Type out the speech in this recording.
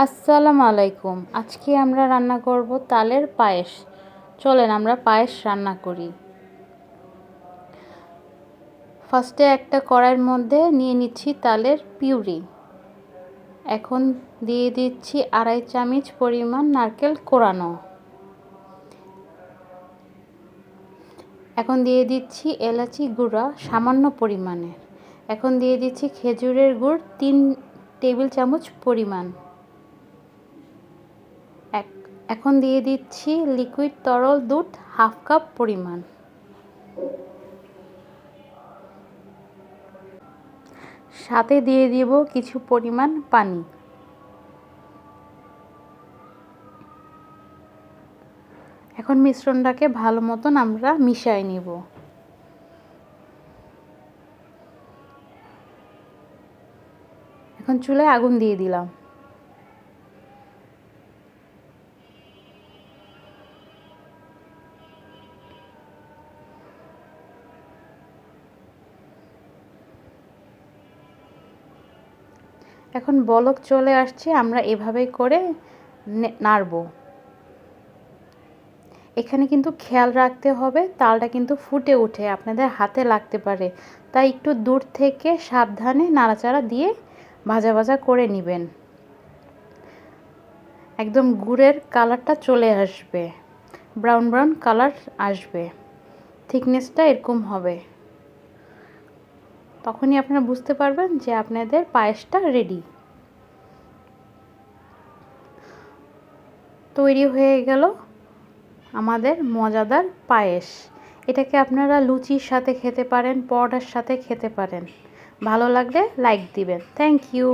আসসালামু আলাইকুম। আজকে আমরা রান্না করব তালের পায়েস। চলেন আমরা পায়েস রান্না করি। ফার্স্টে একটা কড়াইয়ের মধ্যে নিয়ে নিচ্ছি তালের পিউরি। এখন দিয়ে দিচ্ছি 2.5 চামচ পরিমাণ নারকেল কোড়ানো। এখন দিয়ে দিচ্ছি এলাচি গুঁড়া সামান্য পরিমাণে। এখন দিয়ে দিচ্ছি খেজুরের গুড় 3 টেবিল চামচ পরিমাণ। এখন দিয়ে দিচ্ছি লিকুইড তরল দুধ 1/2 কাপ পরিমাণ। সাথে দিয়ে দিব কিছু পরিমাণ পানি। এখন মিশ্রণটাকে ভালো মতন আমরা মিশিয়ে নিব। এখন চুলায় আগুন দিয়ে দিলাম। এখন বলক চলে আসছে, আমরা এভাবে করে নাড়ব। এখানে কিন্তু খেয়াল রাখতে হবে তালটা কিন্তু ফুটে ওঠে, আপনাদের হাতে লাগতে পারে, তাই একটু দূর থেকে সাবধানে নাড়াচাড়া দিয়ে ভাজা ভাজা করে নেবেন। একদম গুড়ের কালারটা চলে আসবে, ব্রাউন ব্রাউন কালার আসবে, থিকনেসটা এরকম হবে। তখনই আপনারা বুঝতে পারবেন যে আপনাদের পায়েসটা রেডি। তৈরি হয়ে গেল আমাদের মজাদার পায়েস। এটাকে আপনারা লুচির সাথে খেতে পারেন, পরোটার সাথে খেতে পারেন। ভালো লাগলে লাইক দিবেন। Thank you.